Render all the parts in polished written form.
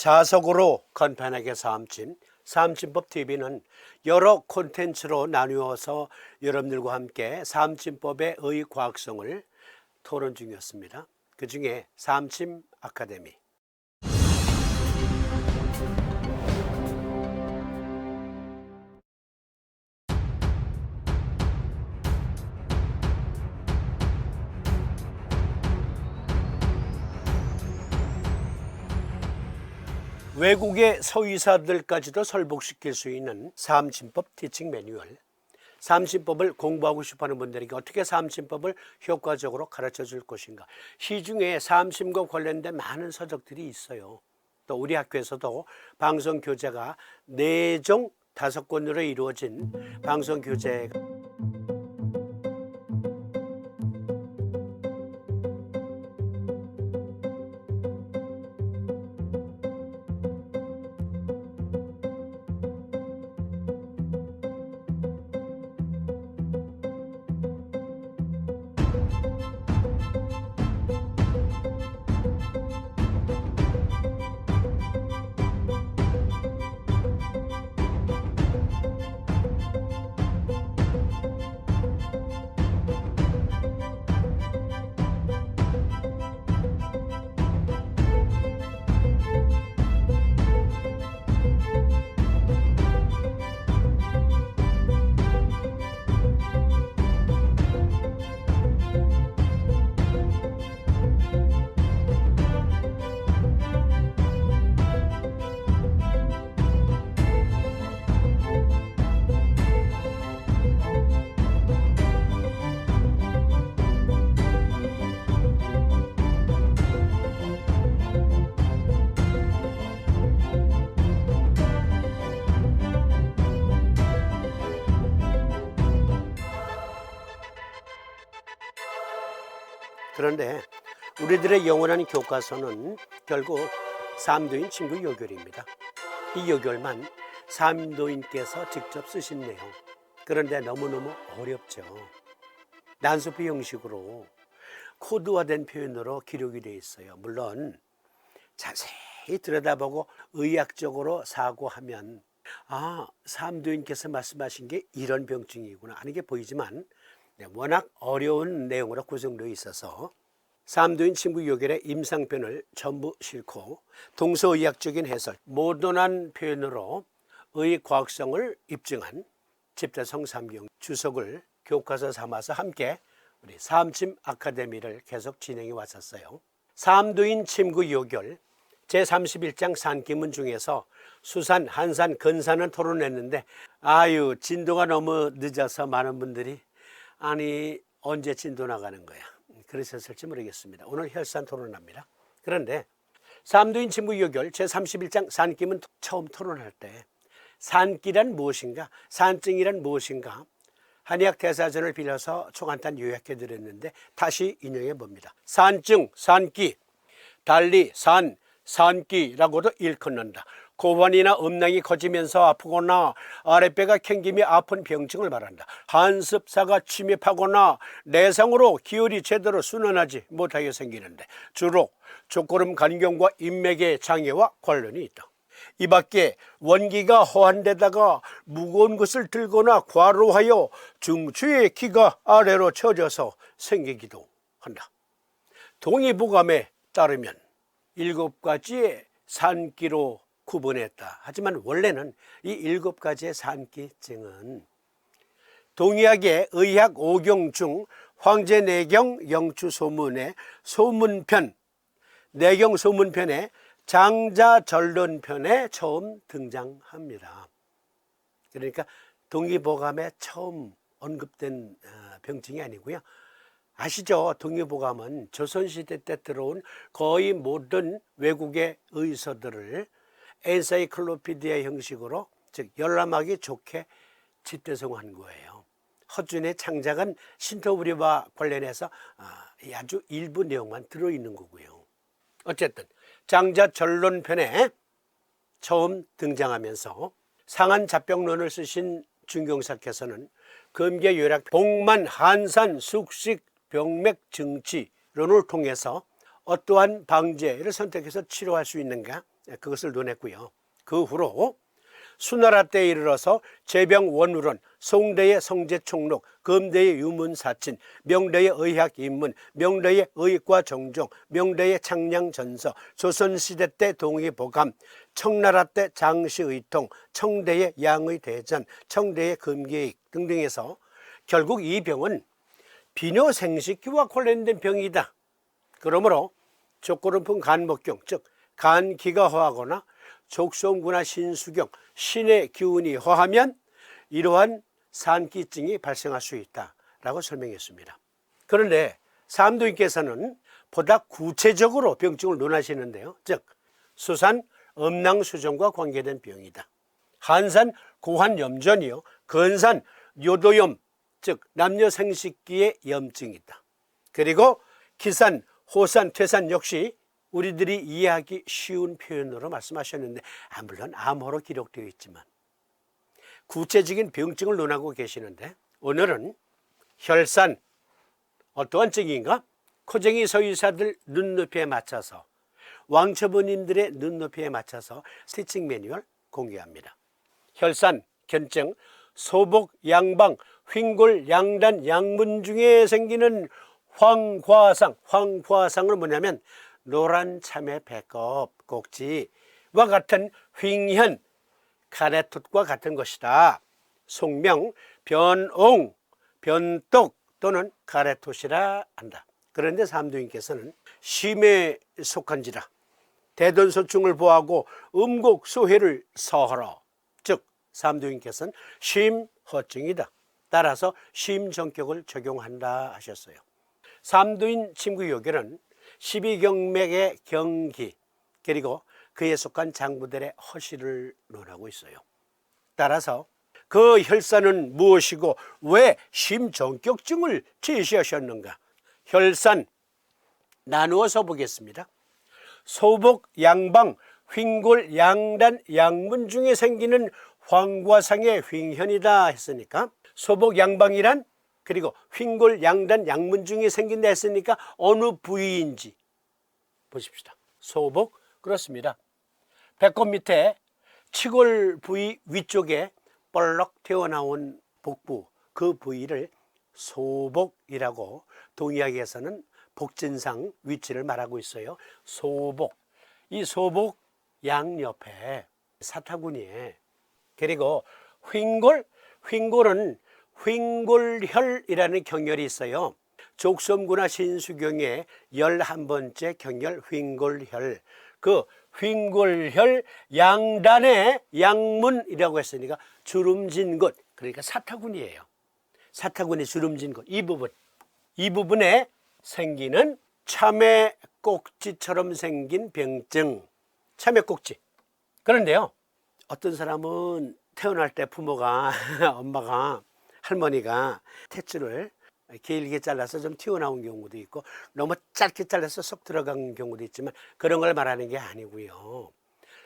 자석으로 간편하게 삼침, 삼침법 TV는 여러 콘텐츠로 나누어서 여러분들과 함께 삼침법의 과학성을 토론 중이었습니다. 그 중에 삼침 아카데미. 외국의 서의사들까지도 설복시킬 수 있는 삼침법 티칭 매뉴얼. 삼침법을 공부하고 싶어하는 분들에게 어떻게 삼침법을 효과적으로 가르쳐 줄 것인가. 시중에 삼침과 관련된 많은 서적들이 있어요. 또 우리 학교에서도 방송교재가 4종 5권으로 이루어진 방송교재가 그런데 우리들의 영원한 교과서는 결국 삼도인 친구 요결입니다. 이 요결만 삼도인께서 직접 쓰신 내용. 그런데 너무너무 어렵죠. 난소표 형식으로 코드화된 표현으로 기록이 되어 있어요. 물론 자세히 들여다보고 의학적으로 사고하면 삼도인께서 말씀하신 게 이런 병증이구나 하는 게 보이지만 워낙 어려운 내용으로 구성되어 있어서 삼도인 친구 요결의 임상편을 전부 싣고 동서의학적인 해설, 모던한 표현으로 의과학성을 입증한 집대성 삼경 주석을 교과서 삼아서 함께 우리 삼침 아카데미를 계속 진행해 왔었어요. 삼도인 친구 요결 제31장 산기문 중에서 수산, 한산, 근산을 토론했는데 진도가 너무 늦어서 많은 분들이 언제 진도 나가는 거야 그러셨을지 모르겠습니다. 오늘 혈산 토론합니다. 그런데 삼도인 친구 요결 제31장 산기문 처음 토론할 때 산기란 무엇인가, 산증이란 무엇인가 한의학 대사전을 빌려서 초간단 요약해 드렸는데 다시 인용해 봅니다. 산증, 산기, 달리 산기라고도 일컫는다. 고환이나 음낭이 커지면서 아프거나 아랫배가 캥김이 아픈 병증을 말한다. 한습사가 침입하거나 내상으로 기혈이 제대로 순환하지 못하게 생기는데 주로 족고름 간경과 인맥의 장애와 관련이 있다. 이 밖에 원기가 허한데다가 무거운 것을 들거나 과로하여 중추의 기가 아래로 처져서 생기기도 한다. 동의보감에 따르면 7가지의 산기로 구분했다. 하지만 원래는 이 7가지의 산기증은 동의학의 의학 5경 중 황제내경 영추소문의 소문편, 내경 소문편의 장자전론편에 처음 등장합니다. 그러니까 동의보감에 처음 언급된 병증이 아니고요. 아시죠? 동의보감은 조선시대 때 들어온 거의 모든 외국의 의서들을 엔사이클로피디아 형식으로 즉 열람하기 좋게 집대성한 거예요. 허준의 창작한 신토부리와 관련해서 아주 일부 내용만 들어있는 거고요. 어쨌든 장자전론편에 처음 등장하면서 상한잡병론을 쓰신 준경사께서는 금계요약 복만 한산 숙식 병맥 증치론을 통해서 어떠한 방제를 선택해서 치료할 수 있는가 그것을 논했고요. 그 후로 수나라 때에 이르러서 제병 원우론, 송대의 성제총록, 금대의 유문사친, 명대의 의학인문, 명대의 의과 정종, 명대의 창량전서, 조선시대 때 동의보감, 청나라 때 장시의통, 청대의 양의대전, 청대의 금기익 등등에서 결국 이 병은 비뇨생식기와 관련된 병이다. 그러므로 족고름풍 간목경, 즉 간기가 허하거나 족소음구나 신수경, 신의 기운이 허하면 이러한 산기증이 발생할 수 있다라고 설명했습니다. 그런데 삼도인께서는 보다 구체적으로 병증을 논하시는데요. 즉 수산 음낭수정과 관계된 병이다. 한산 고환염전이요, 건산 요도염, 즉 남녀생식기의 염증이다. 그리고 기산, 호산, 퇴산 역시 우리들이 이해하기 쉬운 표현으로 말씀하셨는데 물론 암호로 기록되어 있지만 구체적인 병증을 논하고 계시는데 오늘은 혈산, 어떠한 증인가? 코쟁이 서의사들 눈높이에 맞춰서 왕초보님들의 눈높이에 맞춰서 스티칭 매뉴얼 공개합니다. 혈산, 견증, 소복, 양방, 휭골, 양단, 양문 중에 생기는 황과상, 황과상은 뭐냐면 노란 참외 배꼽, 꼭지와 같은 휭현, 카레톳과 같은 것이다. 속명, 변옹, 변똑 또는 카레톳이라 한다. 그런데 삼도인께서는 심에 속한지라 대돈소충을 보하고 음곡 소회를 서하라. 즉 삼도인께서는 심허증이다. 따라서 심정격을 적용한다 하셨어요. 삼도인 침구요결은 12경맥의 경기 그리고 그에 속한 장부들의 허시를 논하고 있어요. 따라서 그 혈산은 무엇이고 왜 심정격증을 제시하셨는가? 혈산 나누어서 보겠습니다. 소복, 양방, 휭골, 양단, 양문 중에 생기는 황과상의 휭현이다 했으니까 소복, 양방이란 그리고 휭골, 양단, 양문 중에 생긴다 했으니까 어느 부위인지 보십시다. 소복, 그렇습니다. 배꼽 밑에 치골 부위 위쪽에 볼록 튀어나온 복부, 그 부위를 소복이라고 동의학에서는 복진상 위치를 말하고 있어요. 소복, 이 소복 양옆에 사타구니에 그리고 휭골, 휭골은 휭골혈이라는 경혈이 있어요. 족섬구나 신수경의 11번째 경혈 휭골혈, 그 휭골혈 양단의 양문이라고 했으니까 주름진 곳, 그러니까 사타구니예요. 사타구니 주름진 곳, 이 부분에 생기는 참외 꼭지처럼 생긴 병증, 참외 꼭지. 그런데요, 어떤 사람은 태어날 때 부모가 엄마가 할머니가 탯줄을 길게 잘라서 좀 튀어나온 경우도 있고 너무 짧게 잘라서 쏙 들어간 경우도 있지만 그런 걸 말하는 게 아니고요.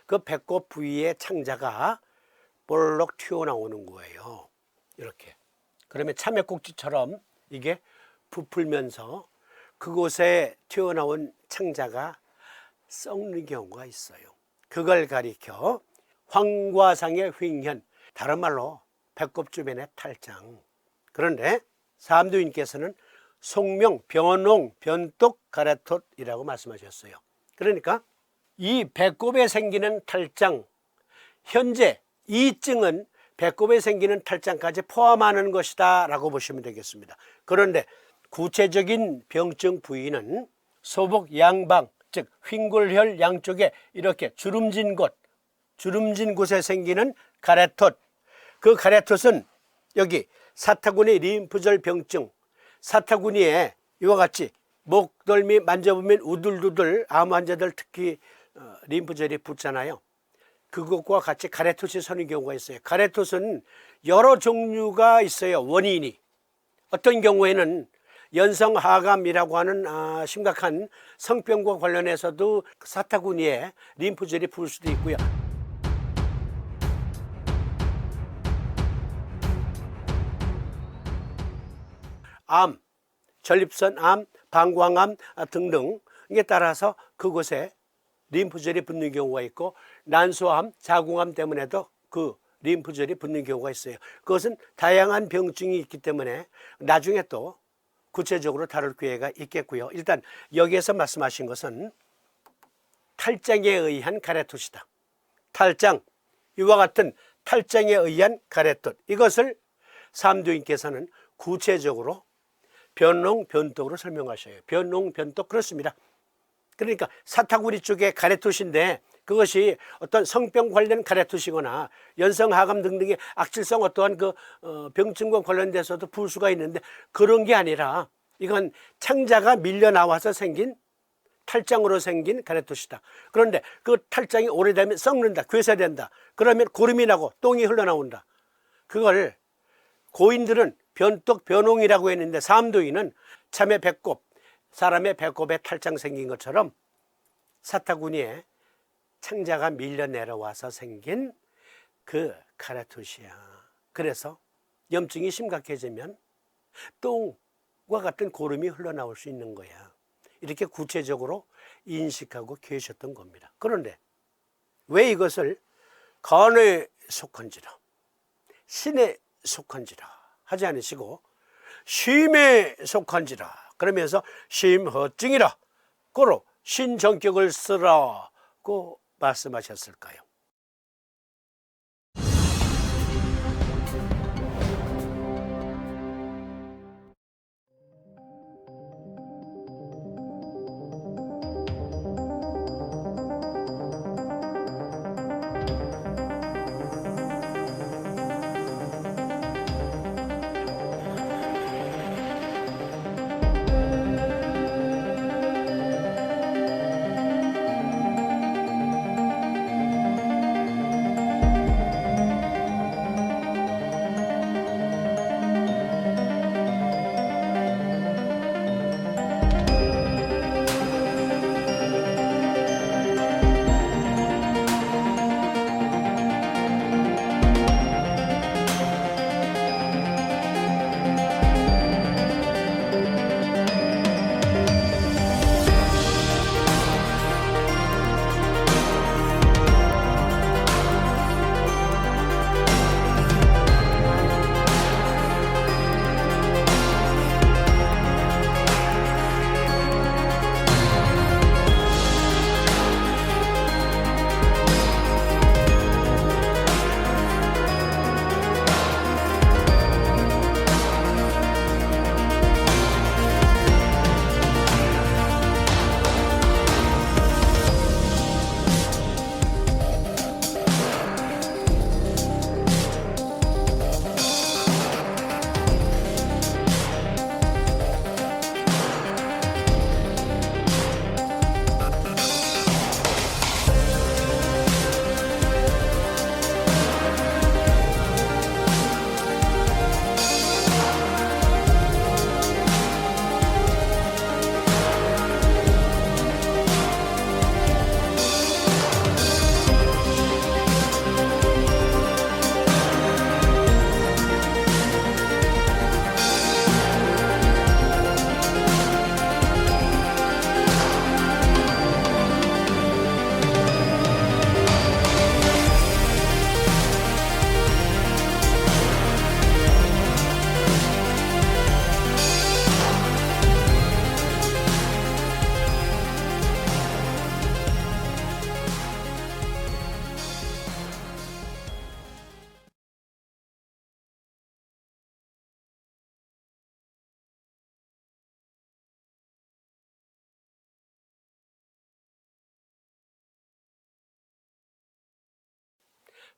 그 배꼽 부위의 창자가 볼록 튀어나오는 거예요. 이렇게. 그러면 참외꼭지처럼 이게 부풀면서 그곳에 튀어나온 창자가 썩는 경우가 있어요. 그걸 가리켜 황과상의 휭현, 다른 말로 배꼽 주변의 탈장. 그런데 삼도인께서는 속명, 변옹, 변똑, 카레톳이라고 말씀하셨어요. 그러니까 이 배꼽에 생기는 탈장, 현재 이 증은 배꼽에 생기는 탈장까지 포함하는 것이다 라고 보시면 되겠습니다. 그런데 구체적인 병증 부위는 소복 양방, 즉 휭골혈 양쪽에 이렇게 주름진 곳에 생기는 카레톳, 그 카레톳은 여기 사타구니 림프절 병증, 사타구니에 이와 같이 목덜미 만져보면 우들두들, 암 환자들 특히 림프절이 붓잖아요. 그것과 같이 카레톳이 서는 경우가 있어요. 카레톳은 여러 종류가 있어요. 원인이. 어떤 경우에는 연성하감이라고 하는 심각한 성병과 관련해서도 사타구니에 림프절이 부을 수도 있고요. 암, 전립선암, 방광암 등등에 따라서 그곳에 림프절이 붓는 경우가 있고 난소암, 자궁암 때문에도 그 림프절이 붓는 경우가 있어요. 그것은 다양한 병증이 있기 때문에 나중에 또 구체적으로 다룰 기회가 있겠고요. 일단 여기에서 말씀하신 것은 탈장에 의한 가래토시다. 탈장, 이와 같은 탈장에 의한 가래토, 이것을 삼두인께서는 구체적으로 변농, 변독으로 설명하셔요. 변농, 변독, 그렇습니다. 그러니까 사타구리 쪽에 가래토시인데 그것이 어떤 성병 관련 가래토시거나 연성하감 등등의 악질성 어떠한 그 병증과 관련돼서도 부을 수가 있는데 그런 게 아니라 이건 창자가 밀려 나와서 생긴 탈장으로 생긴 가래토시다. 그런데 그 탈장이 오래되면 썩는다, 괴사된다. 그러면 고름이 나고 똥이 흘러나온다. 그걸 고인들은 변독, 변홍이라고 했는데 삼도인은 참외 배꼽, 사람의 배꼽에 탈장 생긴 것처럼 사타구니에 창자가 밀려 내려와서 생긴 그 가래토시야. 그래서 염증이 심각해지면 똥과 같은 고름이 흘러나올 수 있는 거야. 이렇게 구체적으로 인식하고 계셨던 겁니다. 그런데 왜 이것을 간에 속한지라, 신에 속한지라 하지 않으시고 심에 속한지라 그러면서 심허증이라 고로 신정격을 쓰라고 말씀하셨을까요?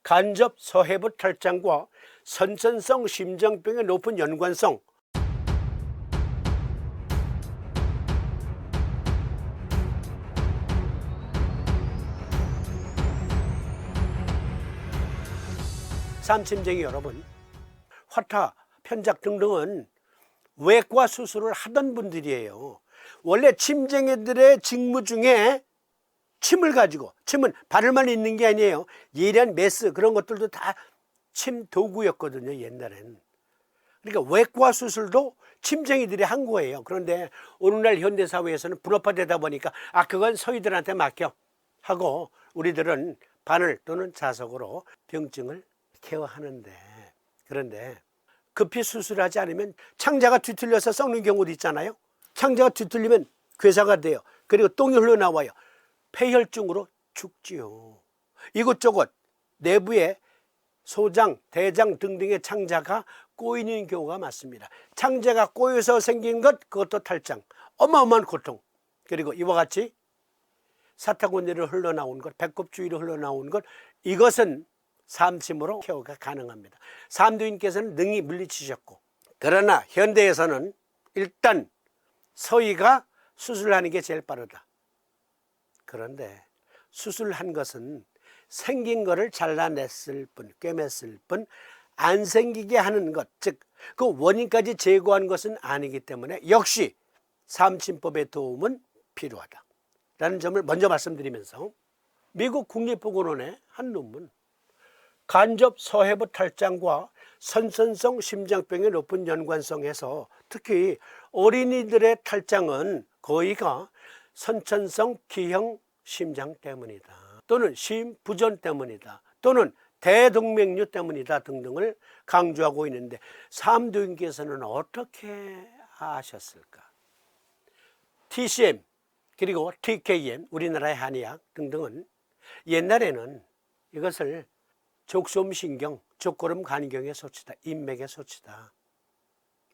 간접 서해부 탈장과 선천성 심장병의 높은 연관성, 삼침쟁이 여러분, 화타, 편작 등등은 외과 수술을 하던 분들이에요. 원래 침쟁이들의 직무 중에 침을 가지고, 침은 바늘만 있는 게 아니에요. 예리한 메스 그런 것들도 다 침 도구였거든요, 옛날엔. 그러니까 외과 수술도 침쟁이들이 한 거예요. 그런데 오늘날 현대사회에서는 분업화되다 보니까 그건 서희들한테 맡겨. 하고 우리들은 바늘 또는 자석으로 병증을 케어하는데, 그런데 급히 수술하지 않으면 창자가 뒤틀려서 썩는 경우도 있잖아요. 창자가 뒤틀리면 괴사가 돼요. 그리고 똥이 흘러나와요. 폐혈증으로 죽지요. 이곳저곳 내부에 소장, 대장 등등의 창자가 꼬이는 경우가 많습니다. 창자가 꼬여서 생긴 것, 그것도 탈장, 어마어마한 고통. 그리고 이와 같이 사타구니로 흘러나온 것, 배꼽 주위로 흘러나온 것, 이것은 삼침으로 케어가 가능합니다. 삼두인께서는 능히 물리치셨고, 그러나 현대에서는 일단 서의가 수술하는 게 제일 빠르다. 그런데 수술한 것은 생긴 거를 잘라냈을 뿐, 꿰맸을 뿐, 안 생기게 하는 것, 즉 그 원인까지 제거한 것은 아니기 때문에 역시 삼침법의 도움은 필요하다라는 점을 먼저 말씀드리면서, 미국 국립보건원의 한 논문, 간접 서해부 탈장과 선천성 심장병의 높은 연관성에서 특히 어린이들의 탈장은 거의가 선천성 기형 심장 때문이다, 또는 심부전 때문이다, 또는 대동맥류 때문이다 등등을 강조하고 있는데, 삼두인께서는 어떻게 아셨을까? TCM 그리고 TKM, 우리나라의 한의학 등등은 옛날에는 이것을 족솜신경, 족고름 간경의 소치다, 인맥의 소치다,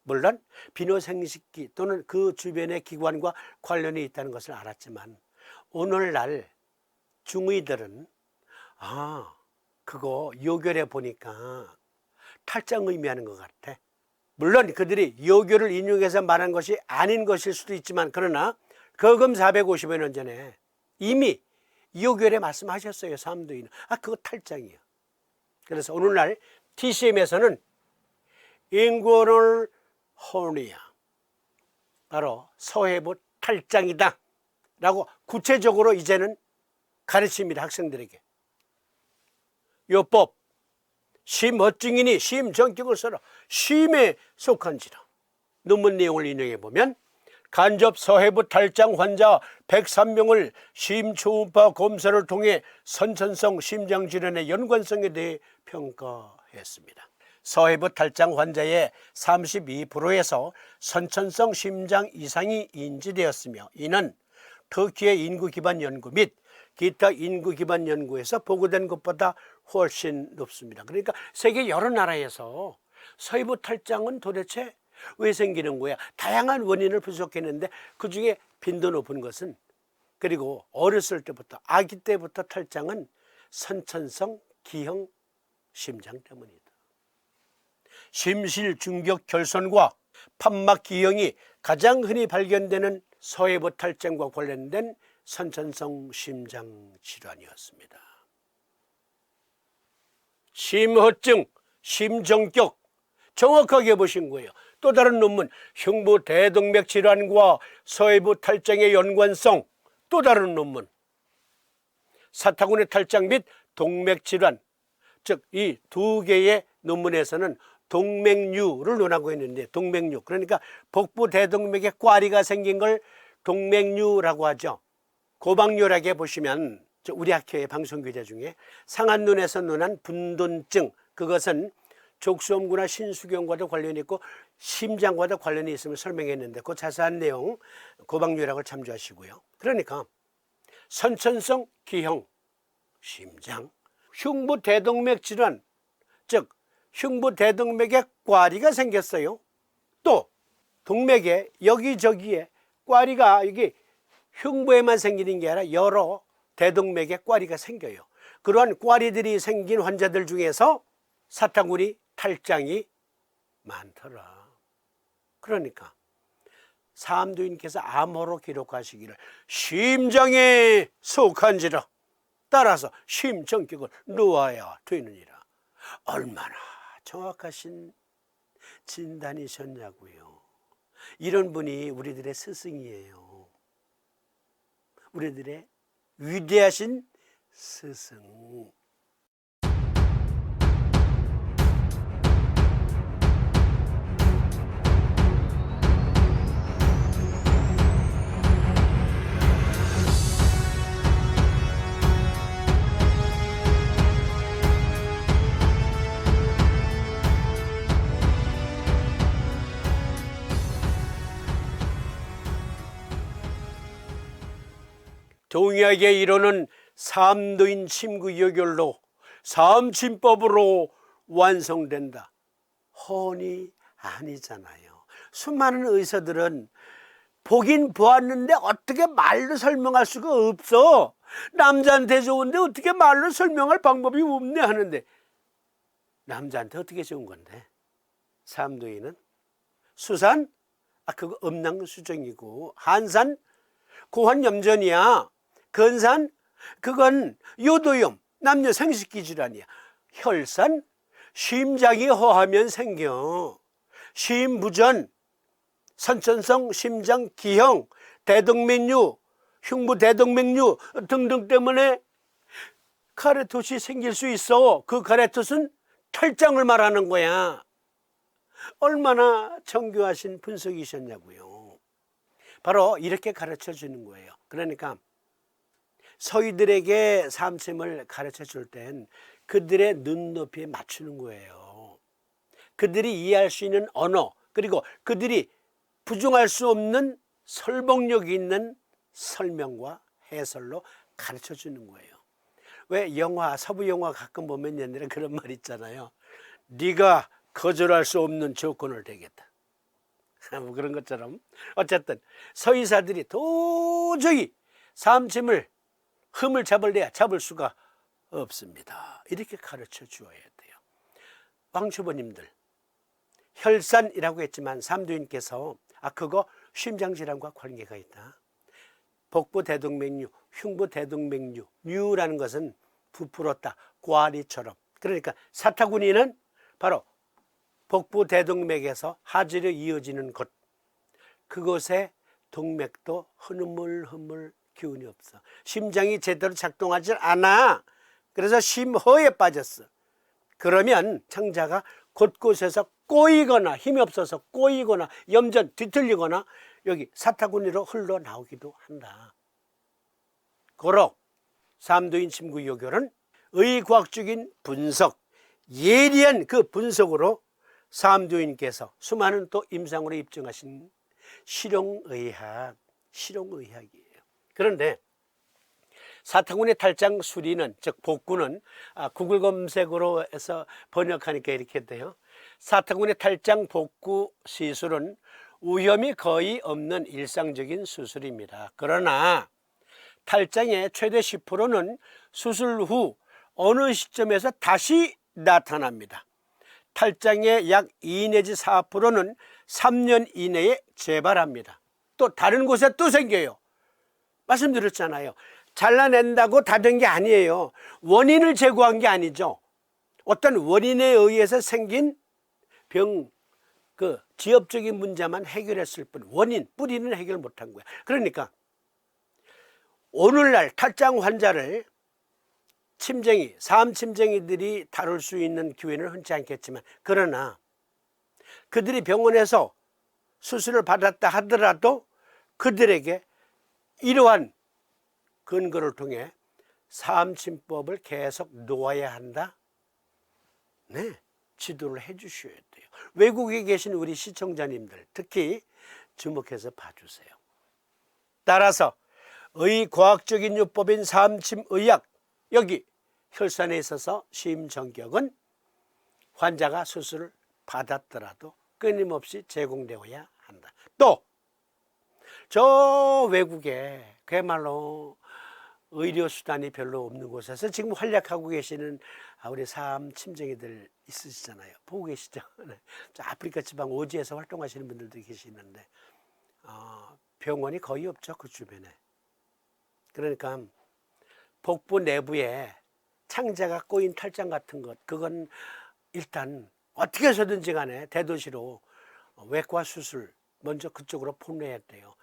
물론 비뇨생식기 또는 그 주변의 기관과 관련이 있다는 것을 알았지만, 오늘날 중의들은 그거 요결해 보니까 탈장 의미하는 것 같아. 물론 그들이 요결을 인용해서 말한 것이 아닌 것일 수도 있지만, 그러나 거금 450여 년 전에 이미 요결에 말씀하셨어요. 삼두인은 그거 탈장이야. 그래서 오늘날 TCM에서는 인구럴 호르니아, 바로 서해부 탈장이다 라고 구체적으로 이제는 가르칩니다. 학생들에게. 요법, 심허증이니 심전격을 써라, 심에 속한지라. 논문 내용을 인용해 보면, 간접 서해부 탈장 환자 103명을 심초음파 검사를 통해 선천성 심장질환의 연관성에 대해 평가했습니다. 서해부 탈장 환자의 32%에서 선천성 심장 이상이 인지되었으며, 이는 터키의 인구 기반 연구 및 기타 인구 기반 연구에서 보고된 것보다 훨씬 높습니다. 그러니까 세계 여러 나라에서 서해부 탈장은 도대체 왜 생기는 거야? 다양한 원인을 분석했는데, 그 중에 빈도 높은 것은, 그리고 어렸을 때부터, 아기 때부터 탈장은 선천성 기형 심장 때문이다. 심실 중격 결손과 판막 기형이 가장 흔히 발견되는 서해부 탈장과 관련된 선천성 심장 질환이었습니다. 심허증, 심정격, 정확하게 보신 거예요. 또 다른 논문, 흉부 대동맥 질환과 서해부 탈장의 연관성, 또 다른 논문, 사타구니 탈장 및 동맥 질환, 즉 이 두 개의 논문에서는 동맥류를 논하고 있는데, 동맥류, 그러니까 복부 대동맥에 꽈리가 생긴 걸 동맥류라고 하죠. 고박요락에 보시면 우리 학교의 방송교재 중에 상한눈에서 논한 분돈증, 그것은 족수염구나 신수경과도 관련이 있고 심장과도 관련이 있음을 설명했는데, 그 자세한 내용 고박요락을 참조하시고요. 그러니까 선천성 기형 심장, 흉부 대동맥 질환, 즉 흉부 대동맥에 꽈리가 생겼어요. 또 동맥에 여기저기에 꽈리가, 이게 흉부에만 생기는 게 아니라 여러 대동맥에 꽈리가 생겨요. 그러한 꽈리들이 생긴 환자들 중에서 사타구니 탈장이 많더라. 그러니까 삼두인께서 암호로 기록하시기를 심장에 속한지라, 따라서 심정격을 놓아야 되느니라. 얼마나 정확하신 진단이셨냐고요. 이런 분이 우리들의 스승이에요. 우리들의 위대하신 스승. 동의학에 이르는 삼도인 침구여결로 삼침법으로 완성된다. 훤히 아니잖아요. 수많은 의사들은 보긴 보았는데 어떻게 말로 설명할 수가 없어. 남자한테 좋은데 어떻게 말로 설명할 방법이 없네 하는데, 남자한테 어떻게 좋은 건데? 삼도인은 수산, 그거 음낭수정이고, 한산, 고환염전이야. 건산, 그건 요도염, 남녀 생식기 질환이야. 혈산, 심장이 허하면 생겨. 심부전, 선천성 심장 기형, 대동맥류, 흉부대동맥류 등등 때문에 카레텟이 생길 수 있어. 그 카레텟은 탈장을 말하는 거야. 얼마나 정교하신 분석이셨냐고요. 바로 이렇게 가르쳐 주는 거예요. 그러니까 서희들에게 삼침을 가르쳐 줄 땐 그들의 눈높이에 맞추는 거예요. 그들이 이해할 수 있는 언어, 그리고 그들이 부정할 수 없는 설득력이 있는 설명과 해설로 가르쳐 주는 거예요. 왜 영화, 서부 영화 가끔 보면 옛날에 그런 말 있잖아요. 네가 거절할 수 없는 조건을 대겠다. 뭐 그런 것처럼 어쨌든 서의사들이 도저히 삼침을 흠을 잡을래야 잡을 수가 없습니다. 이렇게 가르쳐 주어야 돼요. 왕초보님들, 혈산이라고 했지만 삼도인께서 그거 심장질환과 관계가 있다. 복부대동맥류, 흉부대동맥류, 류라는 것은 부풀었다, 꽈리처럼. 그러니까 사타구니는 바로 복부대동맥에서 하지로 이어지는 곳, 그곳에 동맥도 흐물흐물 기운이 없어. 심장이 제대로 작동하지 않아. 그래서 심허에 빠졌어. 그러면 창자가 곳곳에서 꼬이거나 힘이 없어서 꼬이거나 염전 뒤틀리거나 여기 사타구니로 흘러나오기도 한다. 고로 삼도인 침구요결은 의과학적인 분석, 예리한 그 분석으로 삼도인께서 수많은 또 임상으로 입증하신 실용의학이에요. 그런데 사타구니 탈장 수리는, 즉 복구는 구글 검색으로 해서 번역하니까 이렇게 돼요. 사타구니 탈장 복구 시술은 위험이 거의 없는 일상적인 수술입니다. 그러나 탈장의 최대 10%는 수술 후 어느 시점에서 다시 나타납니다. 탈장의 약 2 내지 4%는 3년 이내에 재발합니다. 또 다른 곳에 또 생겨요. 말씀드렸잖아요. 잘라낸다고 다 된 게 아니에요. 원인을 제거한 게 아니죠. 어떤 원인에 의해서 생긴 병, 그 지엽적인 문제만 해결했을 뿐, 원인, 뿌리는 해결 못한 거야. 그러니까 오늘날 탈장 환자를 침쟁이, 삼침쟁이들이 다룰 수 있는 기회는 흔치 않겠지만, 그러나 그들이 병원에서 수술을 받았다 하더라도 그들에게 이러한 근거를 통해 삼침법을 계속 놓아야 한다. 네, 지도를 해 주셔야 돼요. 외국에 계신 우리 시청자님들 특히 주목해서 봐주세요. 따라서 의과학적인 요법인 삼침의학, 여기 혈산에 있어서 심정격은 환자가 수술을 받았더라도 끊임없이 제공되어야 한다. 또 저 외국에 그야말로 의료수단이 별로 없는 곳에서 지금 활약하고 계시는 우리 삼침쟁이들 있으시잖아요. 보고 계시죠? 네. 아프리카 지방 오지에서 활동하시는 분들도 계시는데 병원이 거의 없죠, 그 주변에. 그러니까 복부 내부에 창자가 꼬인 탈장 같은 것, 그건 일단 어떻게 해서든지 간에 대도시로 외과 수술 먼저 그쪽으로 보내야 돼요.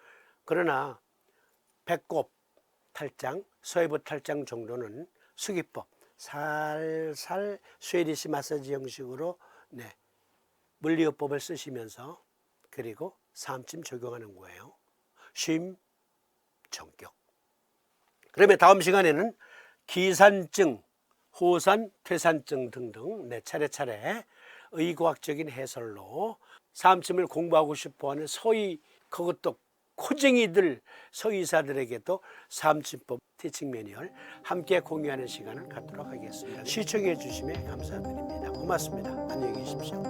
그러나 배꼽 탈장, 서해부 탈장 정도는 수기법, 살살 스웨디시 마사지 형식으로 물리요법을 쓰시면서 그리고 삼침 적용하는 거예요. 심, 정격. 그러면 다음 시간에는 기산증, 호산, 퇴산증 등등 차례차례 의과학적인 해설로 삼침을 공부하고 싶어하는 서의, 그것도 코쟁이들, 서의사들에게도 삼침법 티칭 매뉴얼 함께 공유하는 시간을 갖도록 하겠습니다. 시청해 주심에 감사드립니다. 고맙습니다. 안녕히 계십시오.